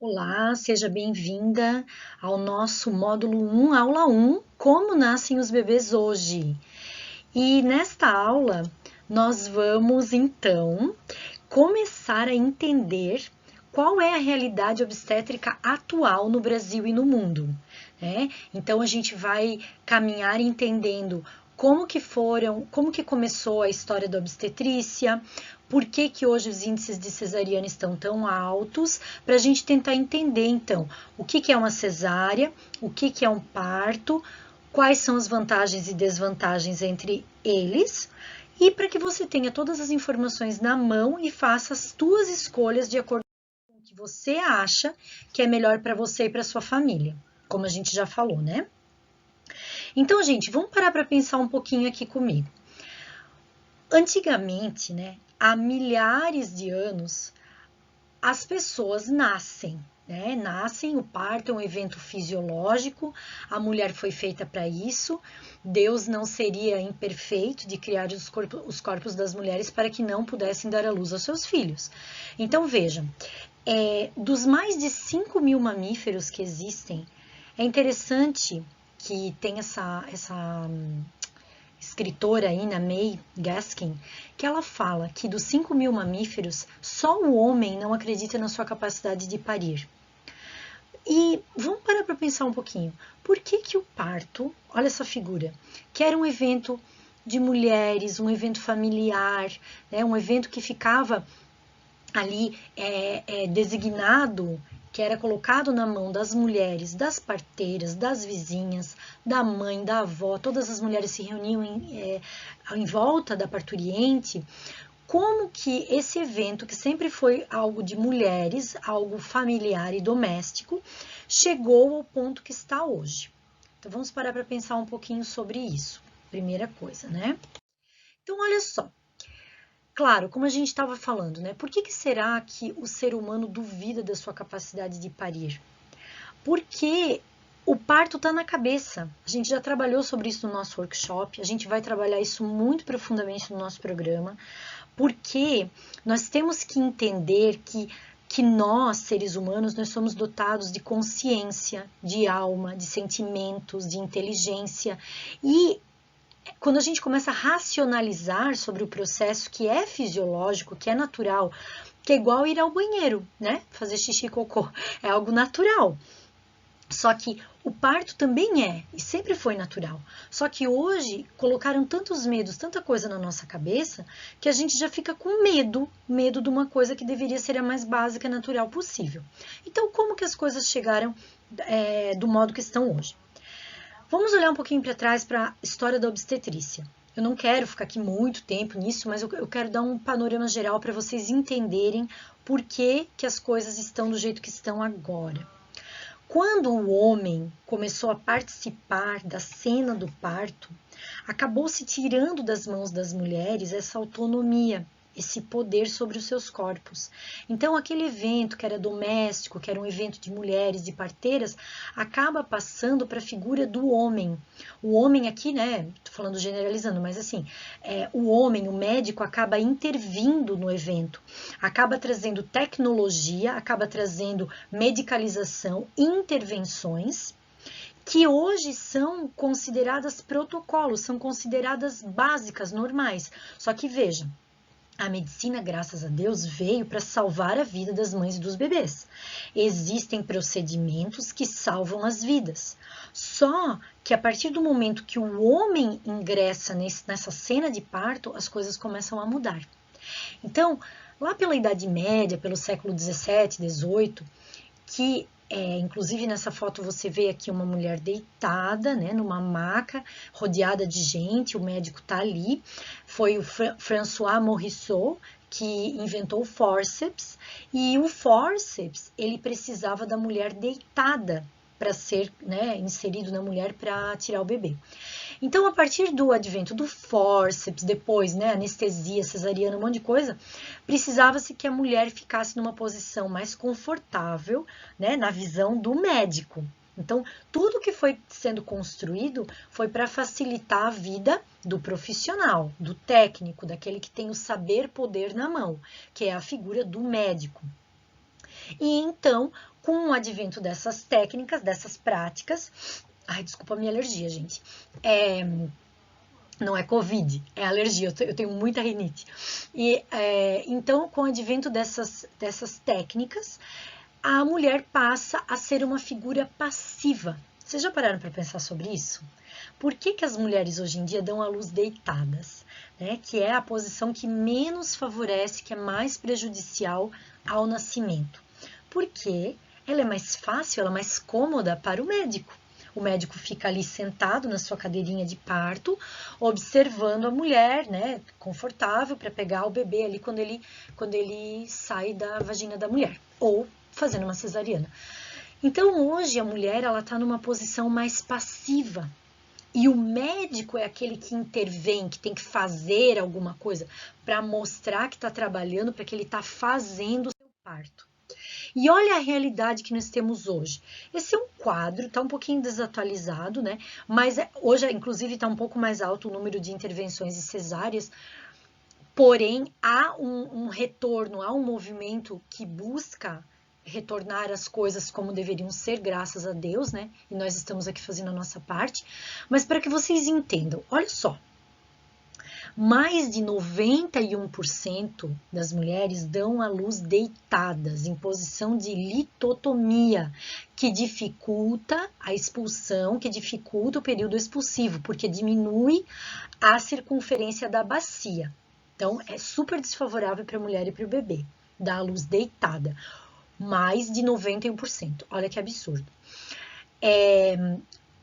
Olá, seja bem-vinda ao nosso módulo 1, aula 1, Como nascem os bebês hoje. E nesta aula, nós vamos então começar a entender qual é a realidade obstétrica atual no Brasil e no mundo, né? Então a gente vai caminhar entendendo como que começou a história da obstetrícia, por que que hoje os índices de cesariana estão tão altos, para a gente tentar entender então o que que é uma cesárea, o que que é um parto, quais são as vantagens e desvantagens entre eles, e para que você tenha todas as informações na mão e faça as suas escolhas de acordo com o que você acha que é melhor para você e para sua família, como a gente já falou, né? Então, gente, vamos parar para pensar um pouquinho aqui comigo. Antigamente, né, há milhares de anos, as pessoas nascem, né? Nascem, o parto é um evento fisiológico, a mulher foi feita para isso. Deus não seria imperfeito de criar os corpos das mulheres para que não pudessem dar à luz aos seus filhos. Então, vejam, dos mais de 5.000 mamíferos que existem, é interessante que tem essa escritora aí, May Gaskin, que ela fala que dos 5.000 mamíferos, só o homem não acredita na sua capacidade de parir. E vamos parar para pensar um pouquinho. Por que que o parto, olha essa figura, que era um evento de mulheres, um evento familiar, né, um evento que ficava ali designado, que era colocado na mão das mulheres, das parteiras, das vizinhas, da mãe, da avó, todas as mulheres se reuniam em volta da parturiente. Como que esse evento, que sempre foi algo de mulheres, algo familiar e doméstico, chegou ao ponto que está hoje? Então vamos parar para pensar um pouquinho sobre isso. Primeira coisa, né? Então olha só. Claro, como a gente estava falando, né? Por que será que o ser humano duvida da sua capacidade de parir? Porque o parto está na cabeça. A gente já trabalhou sobre isso no nosso workshop, a gente vai trabalhar isso muito profundamente no nosso programa, porque nós temos que entender que nós, seres humanos, nós somos dotados de consciência, de alma, de sentimentos, de inteligência, e quando a gente começa a racionalizar sobre o processo que é fisiológico, que é natural, que é igual ir ao banheiro, né? Fazer xixi e cocô, é algo natural. Só que o parto também é, e sempre foi natural. Só que hoje colocaram tantos medos, tanta coisa na nossa cabeça, que a gente já fica com medo de uma coisa que deveria ser a mais básica e natural possível. Então, como que as coisas chegaram do modo que estão hoje? Vamos olhar um pouquinho para trás para a história da obstetrícia. Eu não quero ficar aqui muito tempo nisso, mas eu quero dar um panorama geral para vocês entenderem por que as coisas estão do jeito que estão agora. Quando o homem começou a participar da cena do parto, acabou se tirando das mãos das mulheres essa autonomia, esse poder sobre os seus corpos. Então, aquele evento que era doméstico, que era um evento de mulheres, de parteiras, acaba passando para a figura do homem. O homem aqui, né, tô falando generalizando, mas assim, o homem, o médico, acaba intervindo no evento, acaba trazendo tecnologia, acaba trazendo medicalização, intervenções, que hoje são consideradas protocolos, são consideradas básicas, normais. Só que veja, a medicina, graças a Deus, veio para salvar a vida das mães e dos bebês. Existem procedimentos que salvam as vidas. Só que a partir do momento que o homem ingressa nessa cena de parto, as coisas começam a mudar. Então, lá pela Idade Média, pelo século 17, 18, que inclusive nessa foto você vê aqui uma mulher deitada, né, numa maca, rodeada de gente, o médico tá ali. Foi o François Morisseau que inventou o fórceps, e o fórceps, ele precisava da mulher deitada para ser, né, inserido na mulher para tirar o bebê. Então, a partir do advento do fórceps, depois, né, anestesia, cesariana, um monte de coisa, precisava-se que a mulher ficasse numa posição mais confortável, né, na visão do médico. Então, tudo que foi sendo construído foi para facilitar a vida do profissional, do técnico, daquele que tem o saber poder na mão, que é a figura do médico. E então, Com o advento dessas técnicas, dessas práticas... Ai, desculpa a minha alergia, gente. Não é Covid, é alergia, eu tenho muita rinite. Então, com o advento dessas técnicas, a mulher passa a ser uma figura passiva. Vocês já pararam para pensar sobre isso? Por que as mulheres hoje em dia dão à luz deitadas? Né? Que é a posição que menos favorece, que é mais prejudicial ao nascimento. Porque ela é mais fácil, ela é mais cômoda para o médico. O médico fica ali sentado na sua cadeirinha de parto, observando a mulher, né, confortável para pegar o bebê ali quando ele sai da vagina da mulher, ou fazendo uma cesariana. Então, hoje a mulher ela está numa posição mais passiva. E o médico é aquele que intervém, que tem que fazer alguma coisa para mostrar que está trabalhando, para que ele está fazendo o seu parto. E olha a realidade que nós temos hoje. Esse é um quadro, está um pouquinho desatualizado, né? Mas hoje, inclusive, está um pouco mais alto o número de intervenções e cesáreas. Porém, há um retorno, há um movimento que busca retornar as coisas como deveriam ser, graças a Deus, né? E nós estamos aqui fazendo a nossa parte. Mas para que vocês entendam, olha só. Mais de 91% das mulheres dão à luz deitadas, em posição de litotomia, que dificulta a expulsão, que dificulta o período expulsivo, porque diminui a circunferência da bacia. Então, é super desfavorável para a mulher e para o bebê, dar à luz deitada. Mais de 91%. Olha que absurdo.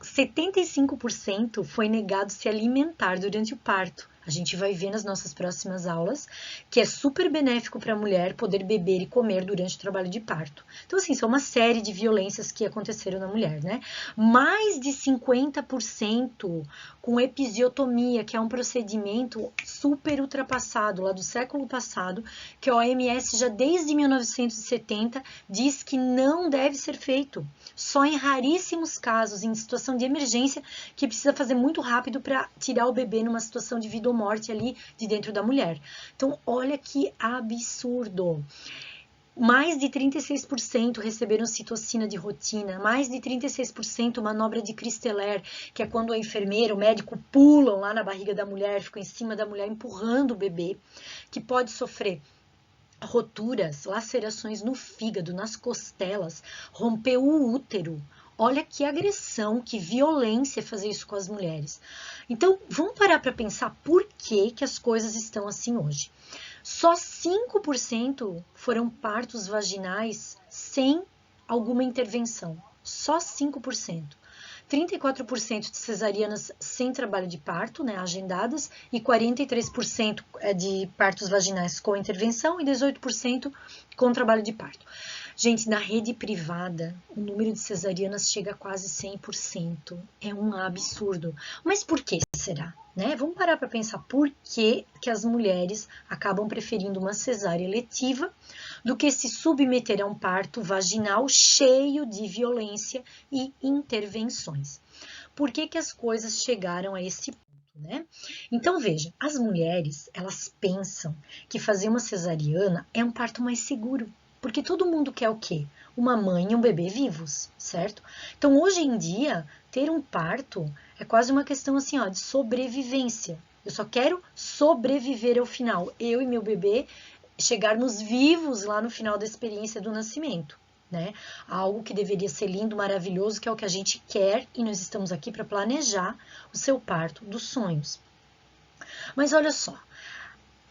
75% foi negado se alimentar durante o parto. A gente vai ver nas nossas próximas aulas que é super benéfico para a mulher poder beber e comer durante o trabalho de parto. Então, assim, são uma série de violências que aconteceram na mulher, né? Mais de 50% com episiotomia, que é um procedimento super ultrapassado, lá do século passado, que a OMS já desde 1970 diz que não deve ser feito. Só em raríssimos casos, em situação de emergência, que precisa fazer muito rápido para tirar o bebê numa situação de vida ou morte ali de dentro da mulher. Então, olha que absurdo. Mais de 36% receberam citocina de rotina, mais de 36% manobra de Christeler, que é quando a enfermeira, o médico pulam lá na barriga da mulher, ficam em cima da mulher empurrando o bebê, que pode sofrer roturas, lacerações no fígado, nas costelas, romper o útero. Olha que agressão, que violência fazer isso com as mulheres. Então, vamos parar para pensar por que as coisas estão assim hoje. Só 5% foram partos vaginais sem alguma intervenção. Só 5%. 34% de cesarianas sem trabalho de parto, né, agendadas, e 43% de partos vaginais com intervenção e 18% com trabalho de parto. Gente, na rede privada, o número de cesarianas chega a quase 100%. É um absurdo. Mas por que será? Né? Vamos parar para pensar por que as mulheres acabam preferindo uma cesárea letiva do que se submeter a um parto vaginal cheio de violência e intervenções. Por que as coisas chegaram a esse ponto, né? Então, veja, as mulheres, elas pensam que fazer uma cesariana é um parto mais seguro. Porque todo mundo quer o quê? Uma mãe e um bebê vivos, certo? Então, hoje em dia, ter um parto é quase uma questão assim, ó, de sobrevivência. Eu só quero sobreviver ao final. Eu e meu bebê chegarmos vivos lá no final da experiência do nascimento, né? Algo que deveria ser lindo, maravilhoso, que é o que a gente quer e nós estamos aqui para planejar o seu parto dos sonhos. Mas olha só,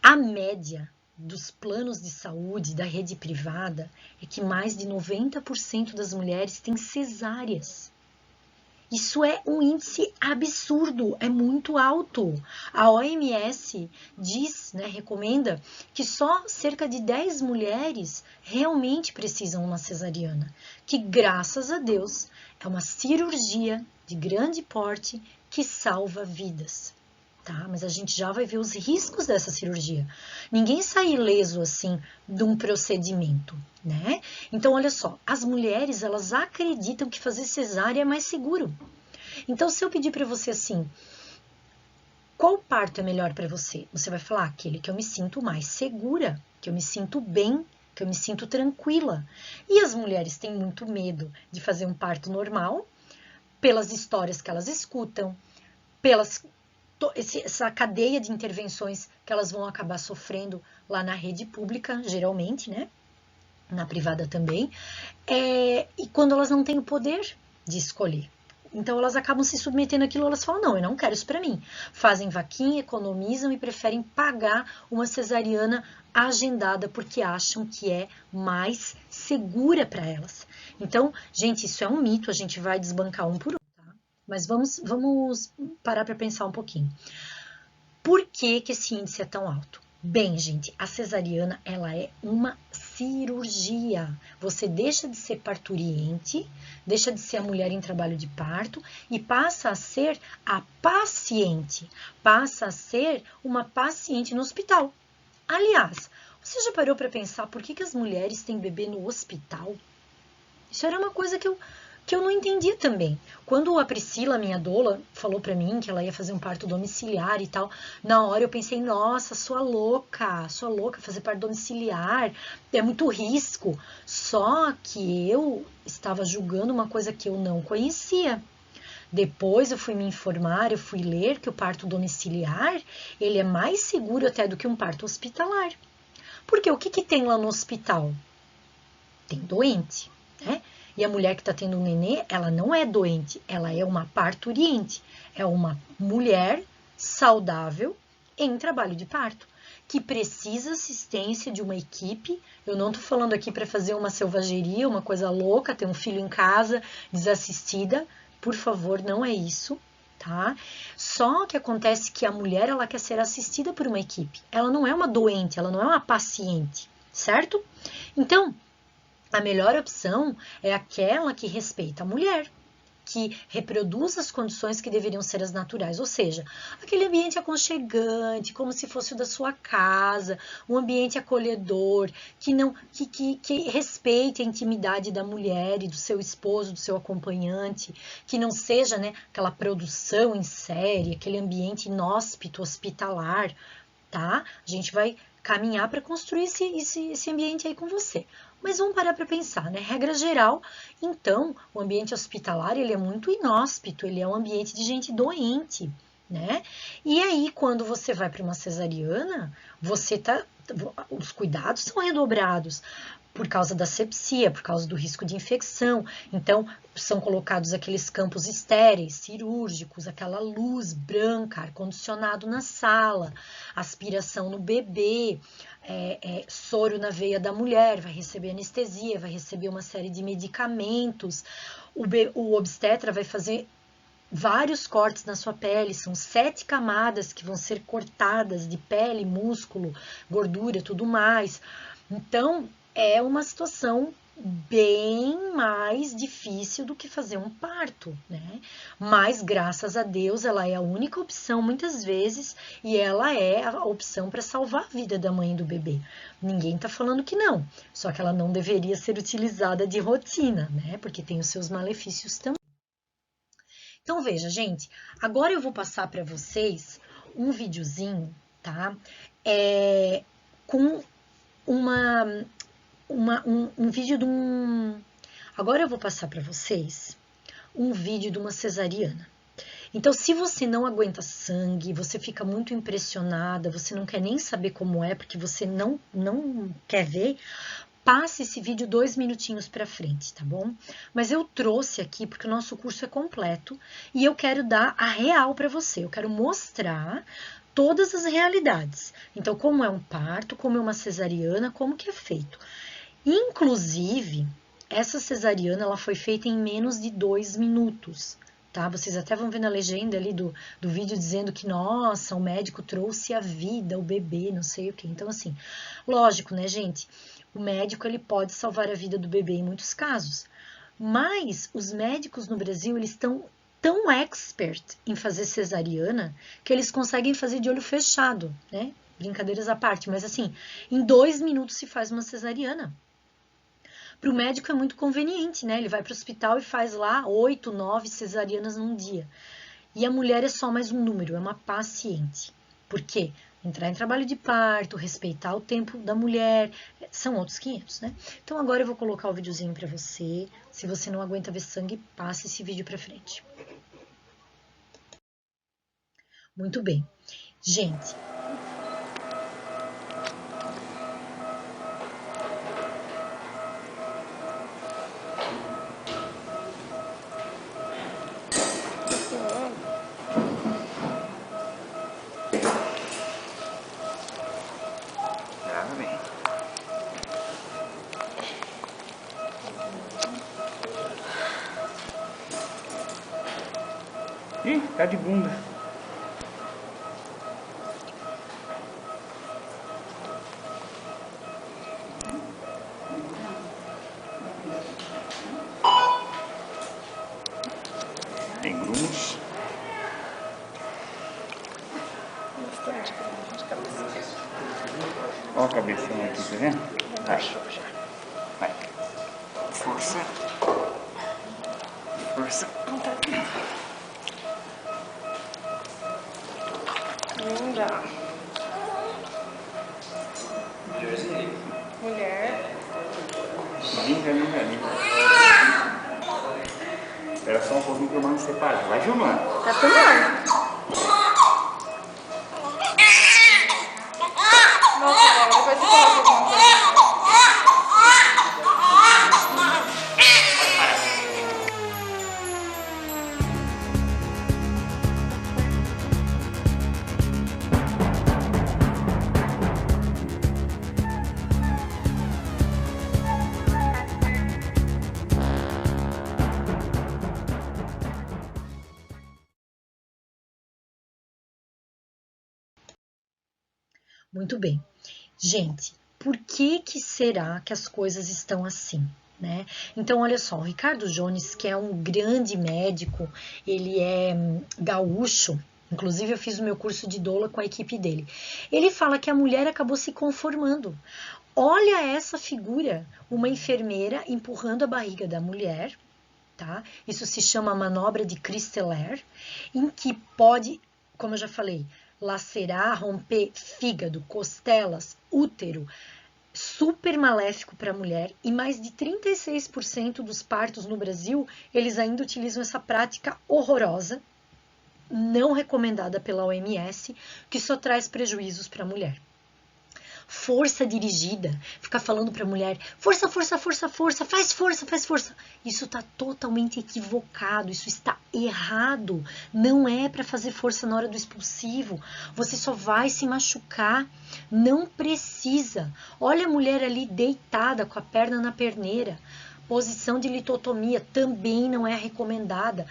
a média dos planos de saúde da rede privada é que mais de 90% das mulheres têm cesáreas. Isso é um índice absurdo, é muito alto. A OMS diz, né, recomenda que só cerca de 10 mulheres realmente precisam de uma cesariana, que graças a Deus é uma cirurgia de grande porte que salva vidas. Tá? Mas a gente já vai ver os riscos dessa cirurgia. Ninguém sai ileso assim de um procedimento, né? Então, olha só, as mulheres, elas acreditam que fazer cesárea é mais seguro. Então, se eu pedir para você assim, qual parto é melhor para você? Você vai falar aquele que eu me sinto mais segura, que eu me sinto bem, porque eu me sinto tranquila. E as mulheres têm muito medo de fazer um parto normal, pelas histórias que elas escutam, essa cadeia de intervenções que elas vão acabar sofrendo lá na rede pública, geralmente, né? Na privada também, e quando elas não têm o poder de escolher. Então elas acabam se submetendo àquilo, elas falam, não, eu não quero isso para mim. Fazem vaquinha, economizam e preferem pagar uma cesariana agendada porque acham que é mais segura para elas. Então, gente, isso é um mito, a gente vai desbancar um por um, tá? Mas vamos parar para pensar um pouquinho. Por que esse índice é tão alto? Bem, gente, a cesariana, ela é uma cirurgia. Você deixa de ser parturiente, deixa de ser a mulher em trabalho de parto e passa a ser a paciente, passa a ser uma paciente no hospital. Aliás, você já parou para pensar por que as mulheres têm bebê no hospital? Isso era uma coisa que eu não entendia também. Quando a Priscila, minha doula, falou para mim que ela ia fazer um parto domiciliar e tal, na hora eu pensei, nossa, sua louca, fazer parto domiciliar, é muito risco. Só que eu estava julgando uma coisa que eu não conhecia. Depois eu fui me informar, eu fui ler que o parto domiciliar, ele é mais seguro até do que um parto hospitalar. Porque o que tem lá no hospital? Tem doente, né? E a mulher que está tendo um nenê, ela não é doente, ela é uma parturiente. É uma mulher saudável em trabalho de parto, que precisa assistência de uma equipe. Eu não estou falando aqui para fazer uma selvageria, uma coisa louca, ter um filho em casa desassistida. Por favor, não é isso, tá? Só que acontece que a mulher, ela quer ser assistida por uma equipe. Ela não é uma doente, ela não é uma paciente, certo? Então, a melhor opção é aquela que respeita a mulher, que reproduz as condições que deveriam ser as naturais, ou seja, aquele ambiente aconchegante, como se fosse o da sua casa, um ambiente acolhedor, que respeite a intimidade da mulher e do seu esposo, do seu acompanhante, que não seja, né, aquela produção em série, aquele ambiente inóspito, hospitalar, tá? A gente vai caminhar para construir esse ambiente aí com você. Mas vamos parar para pensar, né? Regra geral, então, o ambiente hospitalar, ele é muito inóspito, ele é um ambiente de gente doente, né? E aí, quando você vai para uma cesariana, os cuidados são redobrados por causa da sepsia, por causa do risco de infecção. Então, são colocados aqueles campos estéreis, cirúrgicos, aquela luz branca, ar-condicionado na sala, aspiração no bebê, soro na veia da mulher, vai receber anestesia, vai receber uma série de medicamentos. O obstetra vai fazer vários cortes na sua pele, são 7 camadas que vão ser cortadas de pele, músculo, gordura, tudo mais. Então, é uma situação bem mais difícil do que fazer um parto, né? Mas, graças a Deus, ela é a única opção, muitas vezes, e ela é a opção para salvar a vida da mãe e do bebê. Ninguém tá falando que não, só que ela não deveria ser utilizada de rotina, né? Porque tem os seus malefícios também. Então, veja, gente, agora eu vou passar para vocês um videozinho, tá? Com um vídeo de um... Agora eu vou passar para vocês um vídeo de uma cesariana. Então, se você não aguenta sangue, você fica muito impressionada, você não quer nem saber como é, porque você não quer ver, passe esse vídeo 2 minutinhos para frente, tá bom? Mas eu trouxe aqui porque o nosso curso é completo e eu quero dar a real para você. Eu quero mostrar todas as realidades. Então, como é um parto, como é uma cesariana, como que é feito. Inclusive, essa cesariana ela foi feita em menos de 2 minutos. Tá? Vocês até vão ver na legenda ali do vídeo dizendo que, nossa, o médico trouxe a vida, o bebê, não sei o que. Então, assim, lógico, né, gente? O médico, ele pode salvar a vida do bebê em muitos casos. Mas os médicos no Brasil, eles estão tão expert em fazer cesariana que eles conseguem fazer de olho fechado, né? Brincadeiras à parte, mas assim, em 2 minutos se faz uma cesariana. Para o médico é muito conveniente, né? Ele vai para o hospital e faz lá 8, 9 cesarianas num dia. E a mulher é só mais um número, é uma paciente. Por quê? Entrar em trabalho de parto, respeitar o tempo da mulher, são outros 500, né? Então agora eu vou colocar o videozinho para você. Se você não aguenta ver sangue, passa esse vídeo para frente. Muito bem. Gente, grava bem. Ih, tá de bunda. Tem grumos. Olha a cabeção aqui, tá vendo? Vai. Vai. Força. Força. Não dá. Mulher. Linda. Espera só um pouquinho que eu mando separar. Vai filmando. Tá filmando. Nossa, depois você coloca alguma coisa. muito bem. Gente, por que será que as coisas estão assim? Né? Então, olha só, o Ricardo Jones, que é um grande médico, ele é gaúcho, inclusive eu fiz o meu curso de doula com a equipe dele. Ele fala que a mulher acabou se conformando. Olha essa figura, uma enfermeira empurrando a barriga da mulher, tá? Isso se chama manobra de Christeler, em que pode, como eu já falei, lacerar, romper fígado, costelas, útero, super maléfico para a mulher, e mais de 36% dos partos no Brasil, eles ainda utilizam essa prática horrorosa, não recomendada pela OMS, que só traz prejuízos para a mulher. Força dirigida, ficar falando para a mulher, força, faz força. Isso está totalmente equivocado, isso está errado. Não é para fazer força na hora do expulsivo. Você só vai se machucar. Não precisa. Olha a mulher ali deitada com a perna na perneira. Posição de litotomia também não é recomendada.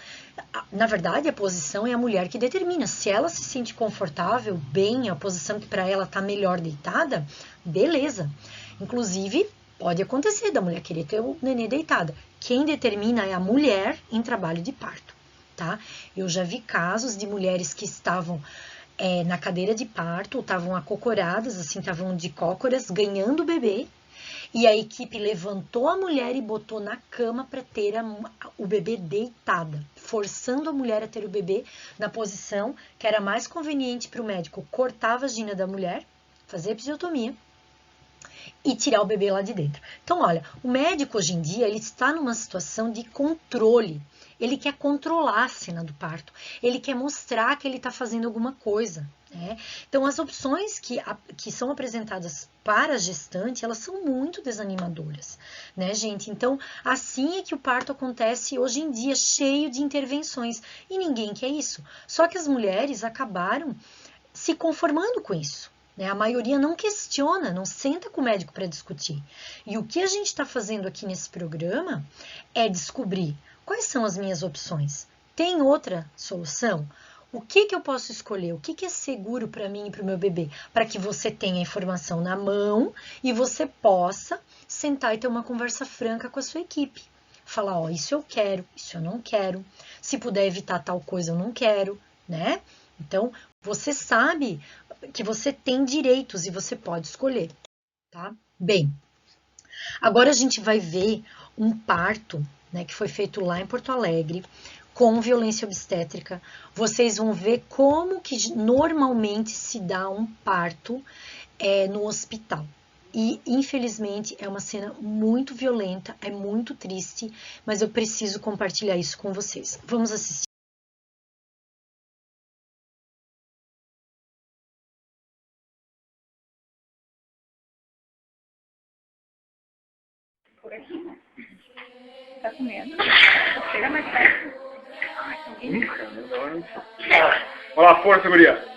Na verdade, a posição é a mulher que determina. Se ela se sente confortável, bem, a posição que para ela está melhor deitada, beleza. Inclusive, pode acontecer da mulher querer ter o nenê deitada. Quem determina é a mulher em trabalho de parto, tá? Eu já vi casos de mulheres que estavam na cadeira de parto, estavam acocoradas, assim, estavam de cócoras, ganhando o bebê, e a equipe levantou a mulher e botou na cama para ter o bebê deitada, forçando a mulher a ter o bebê na posição que era mais conveniente para o médico cortar a vagina da mulher, fazer a episiotomia e tirar o bebê lá de dentro. Então, olha, o médico hoje em dia ele está numa situação de controle. Ele quer controlar a cena do parto. Ele quer mostrar que ele está fazendo alguma coisa. Né? Então, as opções que são apresentadas para a gestante, elas são muito desanimadoras, né, gente? Então, assim é que o parto acontece hoje em dia, cheio de intervenções. E ninguém quer isso. Só que as mulheres acabaram se conformando com isso. A maioria não questiona, não senta com o médico para discutir. E o que a gente está fazendo aqui nesse programa é descobrir quais são as minhas opções. Tem outra solução? O que eu posso escolher? O que é seguro para mim e para o meu bebê? Para que você tenha a informação na mão e você possa sentar e ter uma conversa franca com a sua equipe. Falar, ó, isso eu quero, isso eu não quero. Se puder evitar tal coisa, eu não quero, né? Então, você sabe que você tem direitos e você pode escolher, tá? Bem, agora a gente vai ver um parto, né, que foi feito lá em Porto Alegre, com violência obstétrica. Vocês vão ver como que normalmente se dá um parto no hospital. E, infelizmente, é uma cena muito violenta, é muito triste, mas eu preciso compartilhar isso com vocês. Vamos assistir. Por aqui. Tá com medo? Chega mais perto. Olha a força, guria.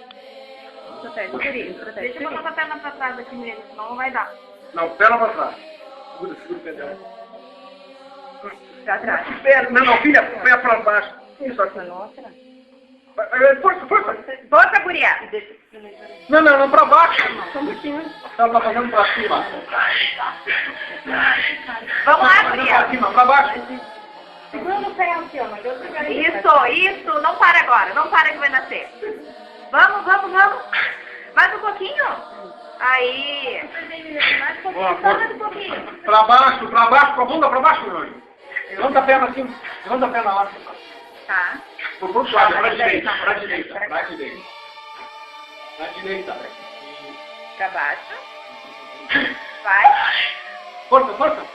Protege o guri, protege. Deixa eu botar a perna pra trás aqui nele, senão não vai dar. Não, perna pra trás. Segura o pé dela. Pra trás. Não, filha, pé pra baixo. Isso aqui. Nossa. Força. Força, guria. Não, pra baixo. Só um pouquinho. Ela tá fazendo pra cima. Vamos lá, guria. Pra cima, pra baixo. Segura no pé aqui, ó. Isso. Não para agora. Não para que vai nascer. Vamos. Mais um pouquinho. Aí. Mais um pouquinho. Pra baixo, com a bunda pra baixo, meu anjo. Levanta a perna assim. Levanta a perna lá. Tá. Por outro lado, pra direita. Pra direita. Pra baixo. Vai. Força.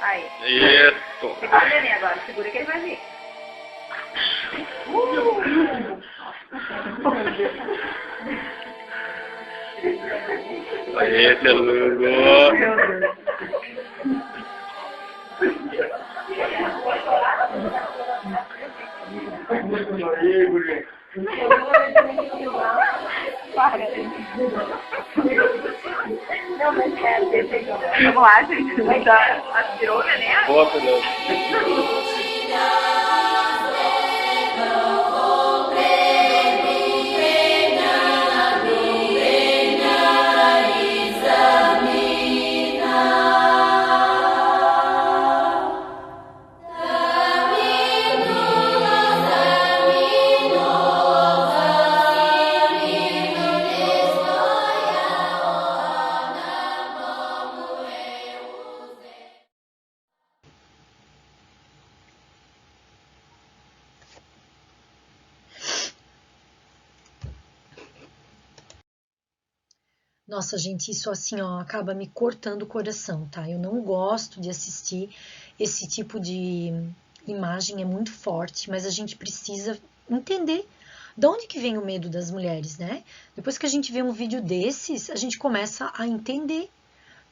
Aí. Isso. Segura o neném agora. Segura que ele vai vir. Aí, Telugu. Meu Deus. Aí, guri. Para. Vamos lá, gente. Vai dar. Aspirou o neném? Boa, Pedro. Nossa, gente, isso assim, ó, acaba me cortando o coração, tá? Eu não gosto de assistir esse tipo de imagem, é muito forte, mas a gente precisa entender de onde que vem o medo das mulheres, né? Depois que a gente vê um vídeo desses, a gente começa a entender,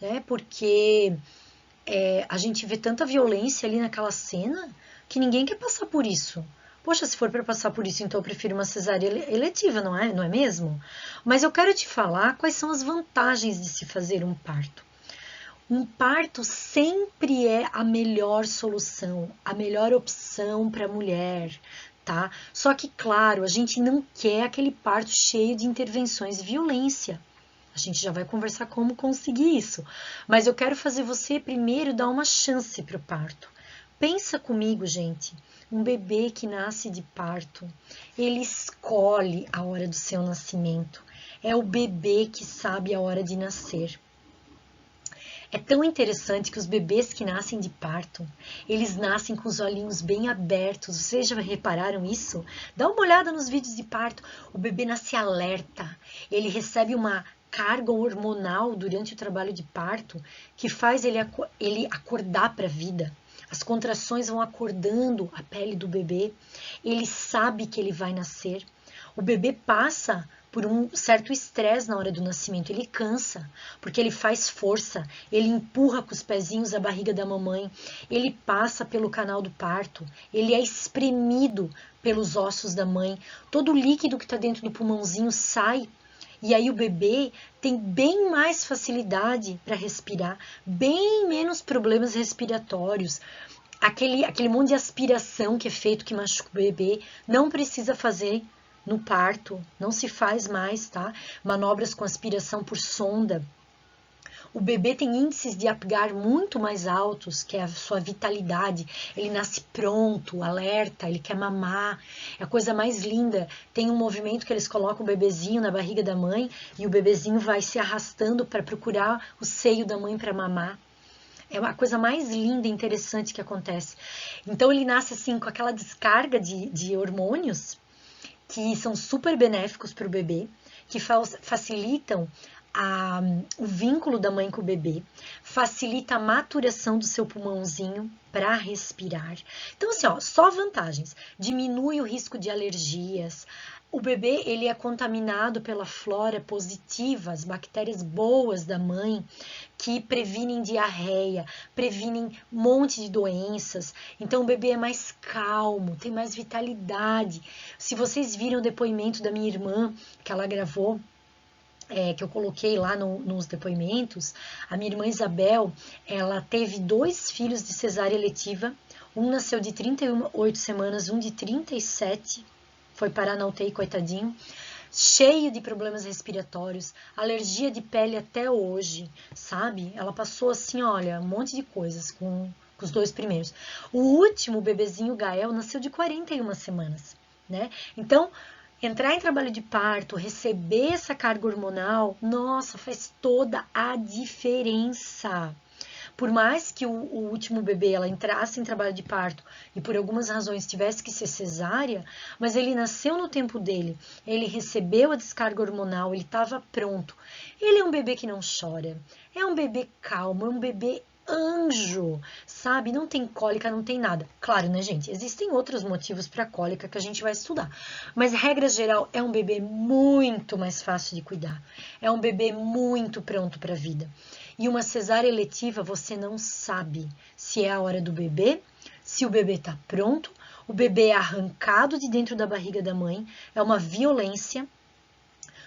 né? Porque a gente vê tanta violência ali naquela cena que ninguém quer passar por isso. Poxa, se for para passar por isso, então eu prefiro uma cesárea eletiva, não é mesmo? Mas eu quero te falar quais são as vantagens de se fazer um parto. Um parto sempre é a melhor solução, a melhor opção para a mulher, tá? Só que, claro, a gente não quer aquele parto cheio de intervenções de violência. A gente já vai conversar como conseguir isso. Mas eu quero fazer você primeiro dar uma chance para o parto. Pensa comigo, gente. Um bebê que nasce de parto, ele escolhe a hora do seu nascimento. É o bebê que sabe a hora de nascer. É tão interessante que os bebês que nascem de parto, eles nascem com os olhinhos bem abertos. Vocês já repararam isso? Dá uma olhada nos vídeos de parto. O bebê nasce alerta. Ele recebe uma carga hormonal durante o trabalho de parto que faz ele acordar para a vida. As contrações vão acordando a pele do bebê. Ele sabe que ele vai nascer. O bebê passa por um certo estresse na hora do nascimento. Ele cansa, porque ele faz força. Ele empurra com os pezinhos a barriga da mamãe. Ele passa pelo canal do parto. Ele é espremido pelos ossos da mãe. Todo o líquido que está dentro do pulmãozinho sai. E aí o bebê tem bem mais facilidade para respirar, bem menos problemas respiratórios. Aquele monte de aspiração que é feito que machuca o bebê, não precisa fazer no parto, não se faz mais, tá? Manobras com aspiração por sonda. O bebê tem índices de Apgar muito mais altos, que é a sua vitalidade. Ele nasce pronto, alerta, ele quer mamar. É a coisa mais linda. Tem um movimento que eles colocam o bebezinho na barriga da mãe e o bebezinho vai se arrastando para procurar o seio da mãe para mamar. É a coisa mais linda e interessante que acontece. Então ele nasce assim com aquela descarga de hormônios que são super benéficos para o bebê, que facilitam o vínculo da mãe com o bebê, facilita a maturação do seu pulmãozinho para respirar. Então, assim, ó, só vantagens. Diminui o risco de alergias. O bebê, ele é contaminado pela flora positiva, as bactérias boas da mãe, que previnem diarreia, previnem um monte de doenças. Então, o bebê é mais calmo, tem mais vitalidade. Se vocês viram o depoimento da minha irmã, que ela gravou, que eu coloquei lá nos depoimentos, a minha irmã Isabel, ela teve 2 filhos de cesárea eletiva, um nasceu de 38 semanas, um de 37, foi parar na UTI, coitadinho, cheio de problemas respiratórios, alergia de pele até hoje, sabe? Ela passou assim, olha, um monte de coisas com os 2 primeiros. O último bebezinho, Gael, nasceu de 41 semanas, né? Então, entrar em trabalho de parto, receber essa carga hormonal, nossa, faz toda a diferença. Por mais que o último bebê ela entrasse em trabalho de parto e por algumas razões tivesse que ser cesárea, mas ele nasceu no tempo dele, ele recebeu a descarga hormonal, ele estava pronto. Ele é um bebê que não chora, é um bebê calmo, é um bebê anjo, sabe? Não tem cólica, não tem nada. Claro, né, gente? Existem outros motivos para cólica que a gente vai estudar. Mas, regra geral, é um bebê muito mais fácil de cuidar. É um bebê muito pronto para a vida. E uma cesárea eletiva, você não sabe se é a hora do bebê, se o bebê está pronto, o bebê é arrancado de dentro da barriga da mãe, é uma violência.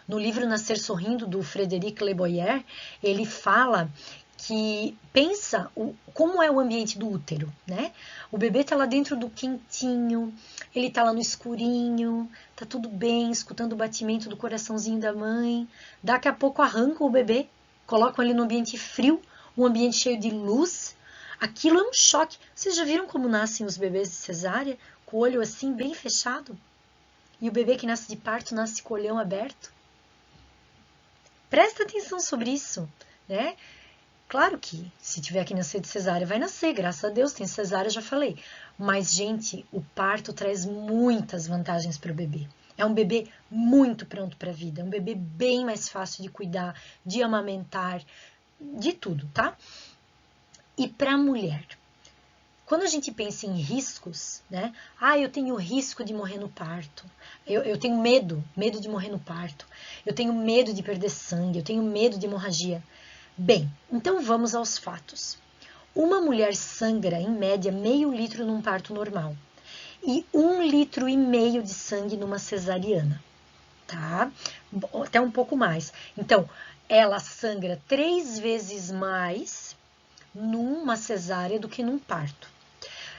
No livro Nascer Sorrindo, do Frédéric Le Boyer, ele fala que pensa como é o ambiente do útero, né? O bebê tá lá dentro do quentinho, ele tá lá no escurinho, tá tudo bem, escutando o batimento do coraçãozinho da mãe. Daqui a pouco arrancam o bebê, colocam ele no ambiente frio, um ambiente cheio de luz. Aquilo é um choque. Vocês já viram como nascem os bebês de cesárea? Com o olho assim, bem fechado? E o bebê que nasce de parto nasce com o olhão aberto? Presta atenção sobre isso, né? Claro que se tiver que nascer de cesárea, vai nascer, graças a Deus, tem cesárea, já falei. Mas, gente, o parto traz muitas vantagens para o bebê. É um bebê muito pronto para a vida, é um bebê bem mais fácil de cuidar, de amamentar, de tudo, tá? E para a mulher? Quando a gente pensa em riscos, né? Ah, eu tenho risco de morrer no parto. Eu tenho medo de morrer no parto. Eu tenho medo de perder sangue, eu tenho medo de hemorragia. Bem, então vamos aos fatos. Uma mulher sangra, em média, meio litro num parto normal e 1,5 litro de sangue numa cesariana, tá? Até um pouco mais. Então, ela sangra 3 vezes mais numa cesárea do que num parto.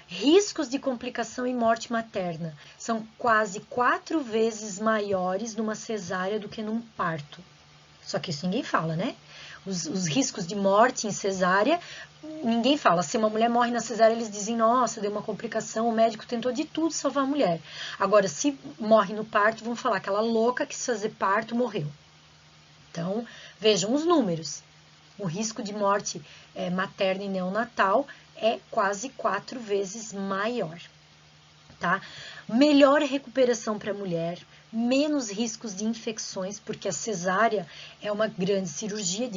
Riscos de complicação e morte materna são quase 4 vezes maiores numa cesárea do que num parto. Só que isso ninguém fala, né? Os riscos de morte em cesárea, ninguém fala. Se uma mulher morre na cesárea, eles dizem, nossa, deu uma complicação, o médico tentou de tudo salvar a mulher. Agora, se morre no parto, vão falar, aquela louca que quis fazer parto morreu. Então, vejam os números. O risco de morte materna e neonatal é quase 4 vezes maior, tá? Melhor recuperação para a mulher, menos riscos de infecções, porque a cesárea é uma grande cirurgia,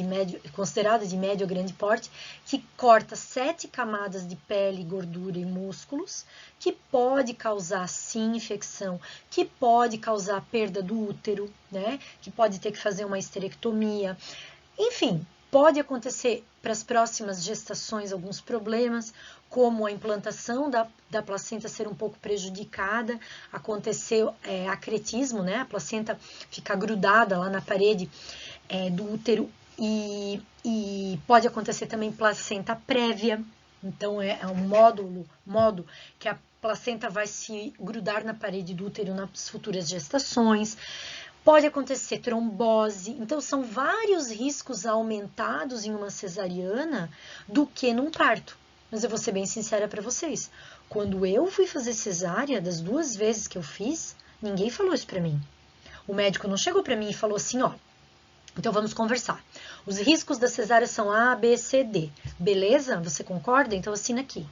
considerada de médio a grande porte, que corta 7 camadas de pele, gordura e músculos, que pode causar, sim, infecção, que pode causar perda do útero, né? Que pode ter que fazer uma histerectomia. Enfim, pode acontecer para as próximas gestações alguns problemas, como a implantação da placenta ser um pouco prejudicada, aconteceu acretismo, né? A placenta fica grudada lá na parede do útero e pode acontecer também placenta prévia, então é um modo que a placenta vai se grudar na parede do útero nas futuras gestações. Pode acontecer trombose, então são vários riscos aumentados em uma cesariana do que num parto. Mas eu vou ser bem sincera para vocês, quando eu fui fazer cesárea, das 2 vezes que eu fiz, ninguém falou isso para mim. O médico não chegou para mim e falou assim, ó, Então, vamos conversar. Os riscos da cesárea são A, B, C, D. Beleza? Você concorda? Então, assina aqui.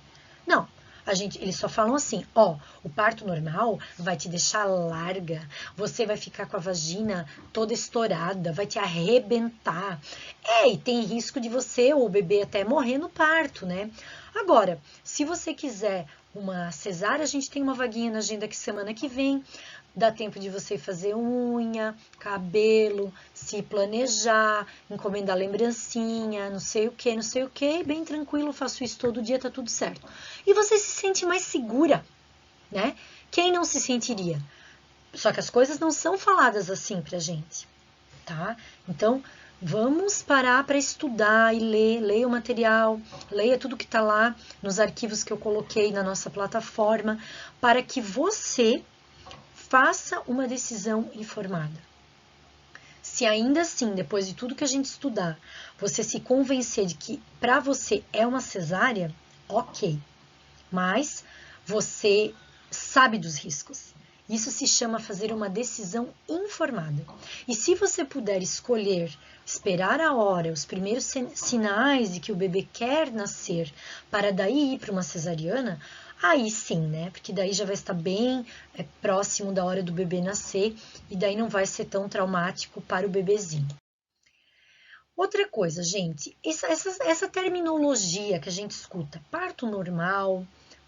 Não. Eles só falam assim, ó, o parto normal vai te deixar larga, você vai ficar com a vagina toda estourada, vai te arrebentar. E tem risco de você ou o bebê até morrer no parto, né? Agora, se você quiser uma cesárea, a gente tem uma vaguinha na agenda que semana que vem. Dá tempo de você fazer unha, cabelo, se planejar, encomendar lembrancinha, não sei o que, bem tranquilo, faço isso todo dia, tá tudo certo. E você se sente mais segura, né? Quem não se sentiria? Só que as coisas não são faladas assim pra gente, tá? Então, vamos parar para estudar e ler, leia o material, leia tudo que tá lá nos arquivos que eu coloquei na nossa plataforma, para que você faça uma decisão informada. Se ainda assim, depois de tudo que a gente estudar, você se convencer de que para você é uma cesárea, ok. Mas você sabe dos riscos. Isso se chama fazer uma decisão informada. E se você puder escolher, esperar a hora, os primeiros sinais de que o bebê quer nascer, para daí ir para uma cesariana, aí sim, né? Porque daí já vai estar bem próximo da hora do bebê nascer e daí não vai ser tão traumático para o bebezinho. Outra coisa, gente, essa terminologia que a gente escuta, parto normal,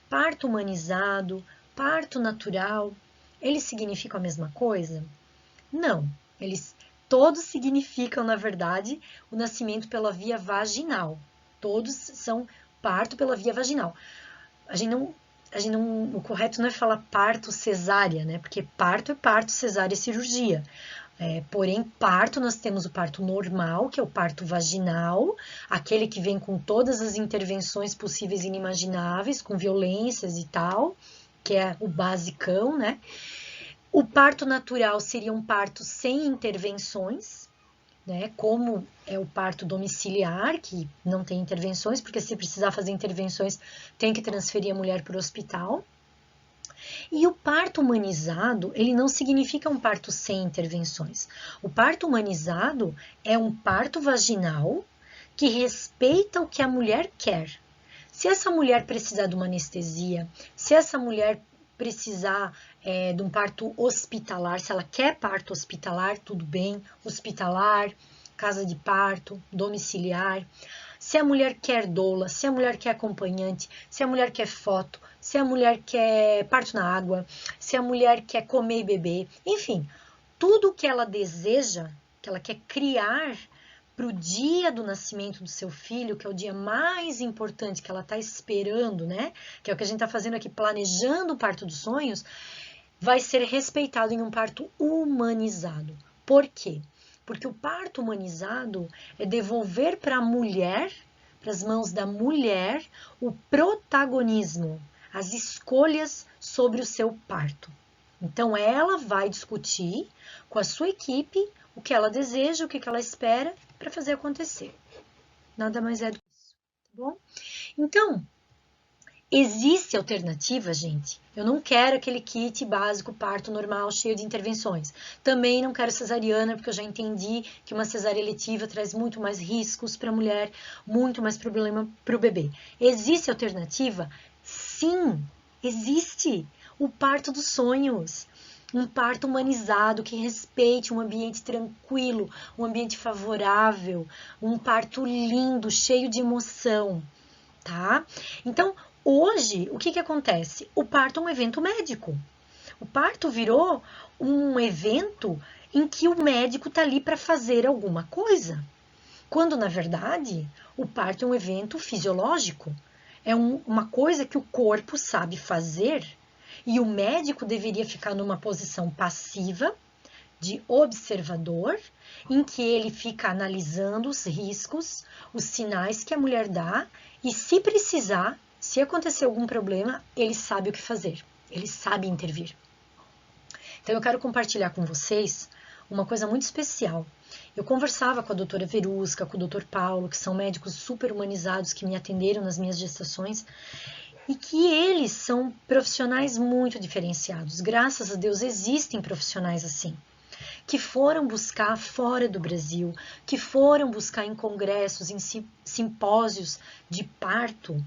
parto humanizado, parto natural, eles significam a mesma coisa? Não, eles todos significam, na verdade, o nascimento pela via vaginal. Todos são parto pela via vaginal. O correto não é falar parto cesárea, né? Porque parto é parto, cesárea é cirurgia. Porém, parto, nós temos o parto normal, que é o parto vaginal, aquele que vem com todas as intervenções possíveis e inimagináveis, com violências e tal, que é o basicão, né? O parto natural seria um parto sem intervenções, né? Como é o parto domiciliar, que não tem intervenções, porque se precisar fazer intervenções, tem que transferir a mulher para o hospital. E o parto humanizado, ele não significa um parto sem intervenções. O parto humanizado é um parto vaginal que respeita o que a mulher quer. Se essa mulher precisar de uma anestesia, se essa mulher precisar de um parto hospitalar, se ela quer parto hospitalar, tudo bem, hospitalar, casa de parto, domiciliar. Se a mulher quer doula, se a mulher quer acompanhante, se a mulher quer foto, se a mulher quer parto na água, se a mulher quer comer e beber, enfim, tudo que ela deseja, que ela quer criar para o dia do nascimento do seu filho, que é o dia mais importante que ela está esperando, né? Que é o que a gente está fazendo aqui, planejando o parto dos sonhos, vai ser respeitado em um parto humanizado. Por quê? Porque o parto humanizado é devolver para a mulher, para as mãos da mulher, o protagonismo, as escolhas sobre o seu parto. Então, ela vai discutir com a sua equipe o que ela deseja, o que ela espera para fazer acontecer. Nada mais é do que isso, tá bom? Então, existe alternativa, gente. Eu não quero aquele kit básico parto normal cheio de intervenções. Também não quero cesariana, porque eu já entendi que uma cesárea eletiva traz muito mais riscos para a mulher, muito mais problema para o bebê. Existe alternativa? Sim, existe. O parto dos sonhos. Um parto humanizado que respeite um ambiente tranquilo, um ambiente favorável, um parto lindo, cheio de emoção, tá? Então, hoje, o que acontece? O parto é um evento médico. O parto virou um evento em que o médico está ali para fazer alguma coisa. Quando, na verdade, o parto é um evento fisiológico. É uma coisa que o corpo sabe fazer e o médico deveria ficar numa posição passiva, de observador, em que ele fica analisando os riscos, os sinais que a mulher dá e, se precisar, se acontecer algum problema, ele sabe o que fazer, ele sabe intervir. Então, eu quero compartilhar com vocês uma coisa muito especial. Eu conversava com a doutora Verusca, com o doutor Paulo, que são médicos super humanizados que me atenderam nas minhas gestações, e que eles são profissionais muito diferenciados. Graças a Deus existem profissionais assim, que foram buscar fora do Brasil, que foram buscar em congressos, em simpósios de parto,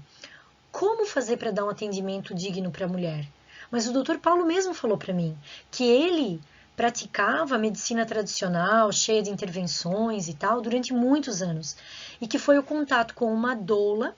como fazer para dar um atendimento digno para a mulher. Mas o Dr. Paulo mesmo falou para mim que ele praticava a medicina tradicional, cheia de intervenções e tal, durante muitos anos. E que foi o contato com uma doula,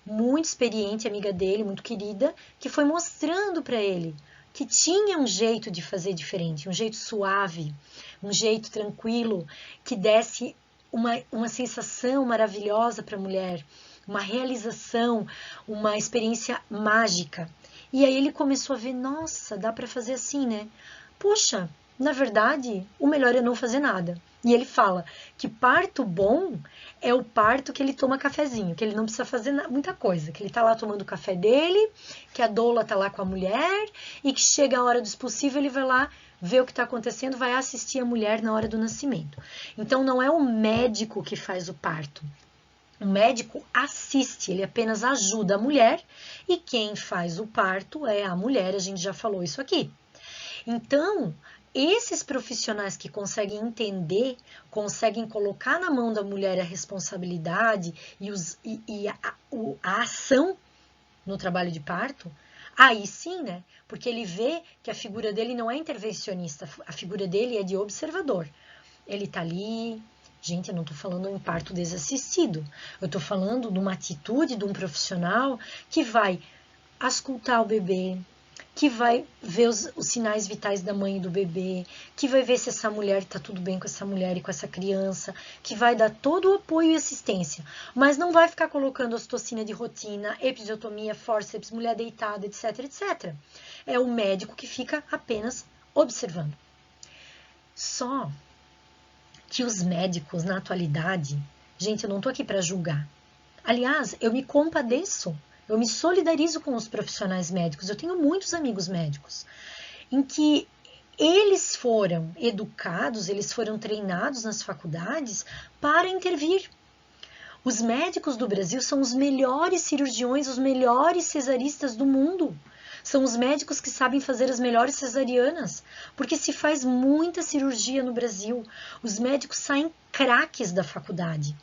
muito experiente, amiga dele, muito querida, que foi mostrando para ele que tinha um jeito de fazer diferente, um jeito suave, um jeito tranquilo, que desse uma sensação maravilhosa para a mulher, uma realização, uma experiência mágica. E aí ele começou a ver, nossa, dá para fazer assim, né? Poxa, na verdade, o melhor é não fazer nada. E ele fala que parto bom é o parto que ele toma cafezinho, que ele não precisa fazer muita coisa, que ele tá lá tomando o café dele, que a doula tá lá com a mulher e que chega a hora do expulsivo, ele vai lá ver o que está acontecendo, vai assistir a mulher na hora do nascimento. Então não é o médico que faz o parto. O médico assiste, ele apenas ajuda a mulher e quem faz o parto é a mulher, a gente já falou isso aqui. Então, esses profissionais que conseguem entender, conseguem colocar na mão da mulher a responsabilidade e a ação no trabalho de parto, aí sim, né? Porque ele vê que a figura dele não é intervencionista, a figura dele é de observador. Ele tá ali, gente, eu não tô falando em parto desassistido, eu tô falando de uma atitude de um profissional que vai auscultar o bebê, que vai ver os sinais vitais da mãe e do bebê, que vai ver se essa mulher está tudo bem com essa mulher e com essa criança, que vai dar todo o apoio e assistência, mas não vai ficar colocando ocitocina de rotina, episiotomia, fórceps, mulher deitada, etc, etc. É o médico que fica apenas observando. Só que os médicos, na atualidade, gente, eu não tô aqui para julgar. Aliás, eu me compadeço. Eu me solidarizo com os profissionais médicos. Eu tenho muitos amigos médicos em que eles foram educados, eles foram treinados nas faculdades para intervir. Os médicos do Brasil são os melhores cirurgiões, os melhores cesaristas do mundo. São os médicos que sabem fazer as melhores cesarianas, porque se faz muita cirurgia no Brasil. Os médicos saem craques da faculdade.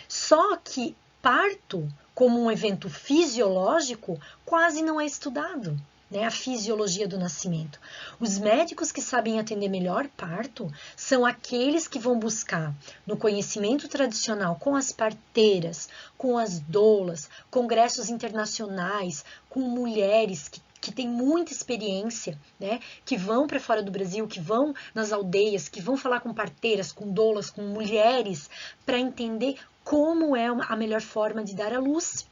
Só que parto, como um evento fisiológico, quase não é estudado, né? A fisiologia do nascimento. Os médicos que sabem atender melhor parto são aqueles que vão buscar no conhecimento tradicional com as parteiras, com as doulas, congressos internacionais, com mulheres que têm muita experiência, né? Que vão para fora do Brasil, que vão nas aldeias, que vão falar com parteiras, com doulas, com mulheres, para entender como é a melhor forma de dar à luz.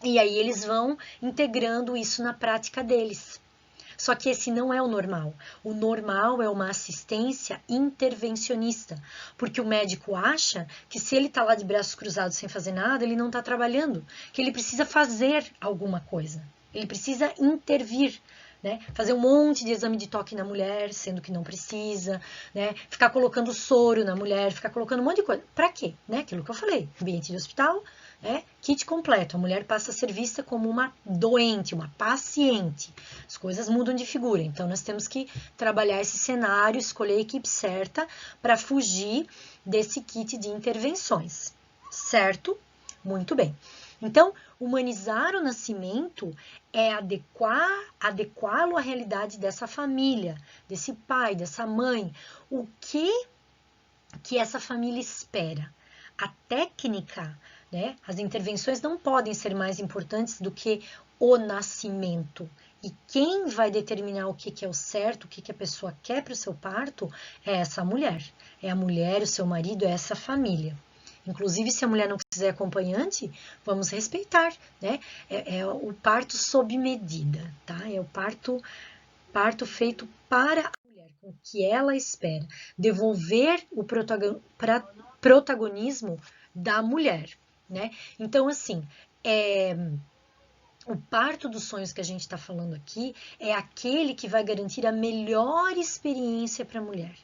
E aí eles vão integrando isso na prática deles. Só que esse não é o normal. O normal é uma assistência intervencionista, porque o médico acha que se ele está lá de braços cruzados sem fazer nada, ele não está trabalhando, que ele precisa fazer alguma coisa, ele precisa intervir. Né? Fazer um monte de exame de toque na mulher, sendo que não precisa, né? Ficar colocando soro na mulher, ficar colocando um monte de coisa. Para quê? Né? Aquilo que eu falei, ambiente de hospital, né? Kit completo. A mulher passa a ser vista como uma doente, uma paciente. As coisas mudam de figura. Então, nós temos que trabalhar esse cenário, escolher a equipe certa para fugir desse kit de intervenções. Certo? Muito bem. Então, humanizar o nascimento é adequá-lo à realidade dessa família, desse pai, dessa mãe. O que essa família espera? A técnica, né? As intervenções não podem ser mais importantes do que o nascimento. E quem vai determinar o que é o certo, o que a pessoa quer para o seu parto, é essa mulher. É a mulher, o seu marido, é essa família. Inclusive, se a mulher não quiser acompanhante, vamos respeitar, né? É o parto sob medida, tá? É o parto feito para a mulher, com o que ela espera. Devolver o protagonismo da mulher, né? Então, assim, o parto dos sonhos que a gente está falando aqui é aquele que vai garantir a melhor experiência para a mulher.